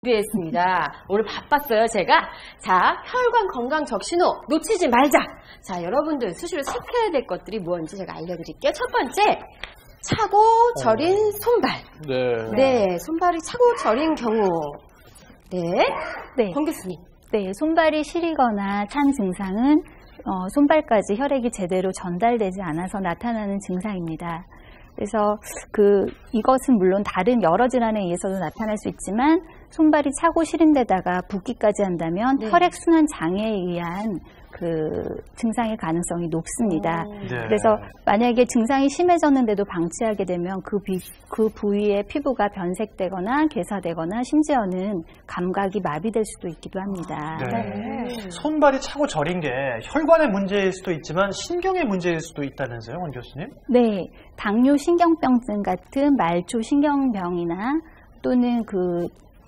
준비했습니다. 오늘 바빴어요, 제가. 자, 혈관 건강 적신호 놓치지 말자. 자, 여러분들 수시로 체크해야 될 것들이 뭔지 제가 알려드릴게요. 첫 번째, 차고 저린 손발. 네, 손발이 차고 저린 경우. 네, 권 교수님. 네, 손발이 시리거나 찬 증상은 손발까지 혈액이 제대로 전달되지 않아서 나타나는 증상입니다. 그래서 이것은 물론 다른 여러 질환에 의해서도 나타날 수 있지만 손발이 차고 시린 데다가 붓기까지 한다면 혈액순환 장애에 의한 증상의 가능성이 높습니다. 그래서 만약에 증상이 심해졌는데도 방치하게 되면 그 부위의 피부가 변색되거나 개사되거나 심지어는 감각이 마비될 수도 있기도 합니다. 손발이 차고 저린 게 혈관의 문제일 수도 있지만 신경의 문제일 수도 있다면서요, 권 교수님? 네, 당뇨 신경병증 같은 말초 신경병이나 또는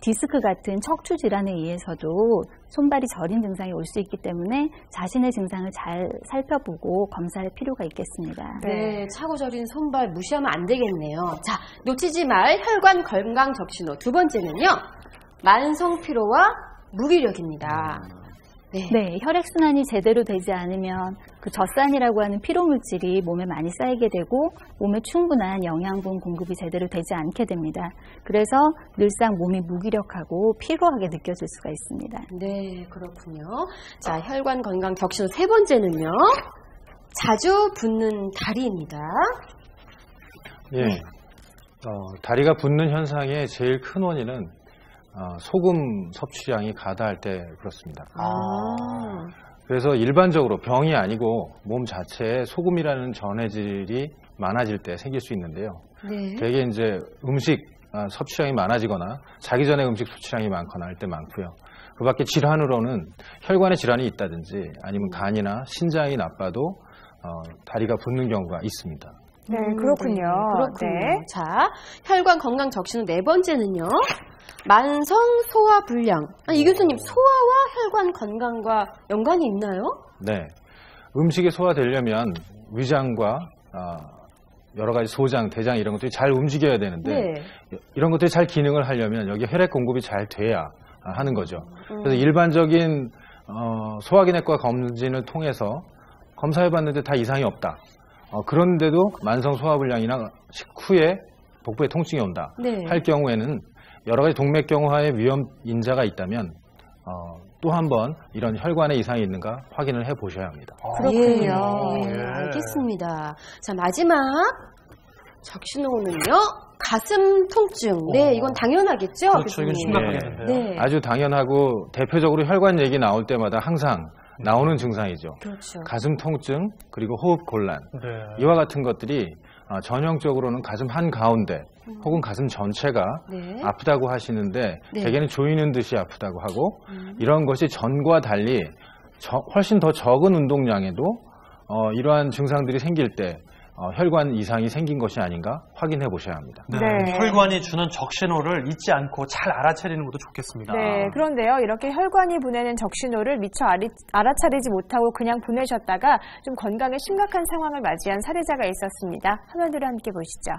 디스크 같은 척추 질환에 의해서도 손발이 저린 증상이 올 수 있기 때문에 자신의 증상을 잘 살펴보고 검사할 필요가 있겠습니다. 네, 차고 저린 손발 무시하면 안 되겠네요. 자, 놓치지 말 혈관 건강 적신호. 두 번째는요, 만성 피로와 무기력입니다. 네, 혈액순환이 제대로 되지 않으면 젖산이라고 하는 피로물질이 몸에 많이 쌓이게 되고 몸에 충분한 영양분 공급이 제대로 되지 않게 됩니다. 그래서 늘상 몸이 무기력하고 피로하게 느껴질 수가 있습니다. 네, 그렇군요. 자, 혈관 건강 적신호 세 번째는요, 자주 붓는 다리입니다. 다리가 붓는 현상의 제일 큰 원인은 소금 섭취량이 과다할 때 그렇습니다. 그래서 일반적으로 병이 아니고 몸 자체에 소금이라는 전해질이 많아질 때 생길 수 있는데요. 대개 이제 음식 섭취량이 많아지거나 자기 전에 음식 섭취량이 많거나 할 때 많고요. 그 밖에 질환으로는 혈관에 질환이 있다든지 아니면 간이나 신장이 나빠도 다리가 붓는 경우가 있습니다. 네, 그렇군요. 그렇군요. 자, 혈관 건강 적신호 네 번째는요, 만성 소화 불량. 이 교수님, 소화와 혈관 건강과 연관이 있나요? 네, 음식이 소화되려면 위장과 여러 가지 소장, 대장 이런 것들이 잘 움직여야 되는데 이런 것들이 잘 기능을 하려면 여기 혈액 공급이 잘 돼야 하는 거죠. 그래서 일반적인 소화기내과 검진을 통해서 검사해봤는데 다 이상이 없다. 그런데도 만성 소화불량이나 식후에 복부에 통증이 온다 할 경우에는 여러 가지 동맥경화의 위험 인자가 있다면 또 한 번 이런 혈관에 이상이 있는가 확인을 해보셔야 합니다. 그렇군요. 알겠습니다. 자, 마지막 적신호는요, 가슴 통증. 네, 이건 당연하겠죠? 그렇죠, 이건 심각하겠는데요. 아주 당연하고 대표적으로 혈관 얘기 나올 때마다 항상 나오는 증상이죠. 가슴 통증, 그리고 호흡 곤란. 이와 같은 것들이 전형적으로는 가슴 한가운데 혹은 가슴 전체가 아프다고 하시는데 대개는 조이는 듯이 아프다고 하고 이런 것이 전과 달리 훨씬 더 적은 운동량에도 이러한 증상들이 생길 때 혈관 이상이 생긴 것이 아닌가 확인해 보셔야 합니다. 혈관이 주는 적신호를 잊지 않고 잘 알아차리는 것도 좋겠습니다. 네, 그런데요, 이렇게 혈관이 보내는 적신호를 미처 알아차리지 못하고 그냥 보내셨다가 좀 건강에 심각한 상황을 맞이한 사례자가 있었습니다. 화면으로 함께 보시죠.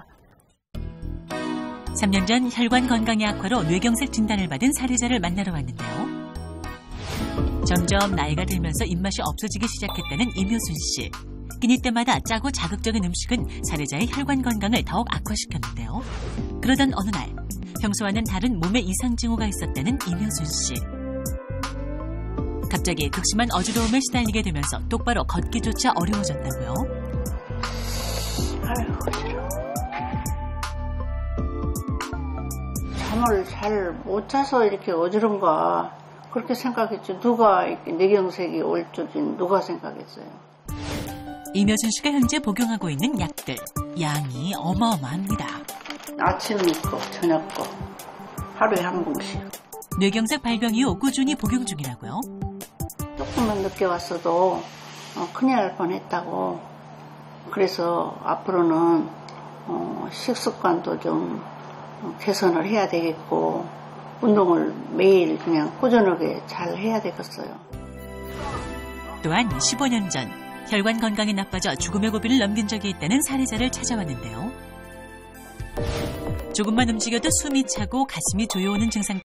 3년 전 혈관 건강의 악화로 뇌경색 진단을 받은 사례자를 만나러 왔는데요. 점점 나이가 들면서 입맛이 없어지기 시작했다는 임효순 씨. 끼니 때마다 짜고 자극적인 음식은 사례자의 혈관 건강을 더욱 악화시켰는데요. 그러던 어느 날 평소와는 다른 몸의 이상 징후가 있었다는 임효순 씨. 갑자기 극심한 어지러움에 시달리게 되면서 똑바로 걷기조차 어려워졌다고요. 잠을 잘 못 자서 이렇게 어지러운가 그렇게 생각했죠. 누가 이렇게 뇌경색이 올 줄은 누가 생각했어요. 임효순 씨가 현재 복용하고 있는 약들, 양이 어마어마합니다. 아침 거, 저녁 거, 하루에 한 봉씩. 뇌경색 발병 이후 꾸준히 복용 중이라고요? 조금만 늦게 왔어도 큰일 날 뻔했다고. 그래서 앞으로는 식습관도 좀 개선을 해야 되겠고 운동을 매일 그냥 꾸준하게 잘 해야 되겠어요. 또한 15년 전 혈관 건강이 나빠져 죽음의 고비를 넘긴 적이 있다는 사례자를 찾아왔는데요. 조금만 움직여도 숨이 차고 가슴이 조여오는 증상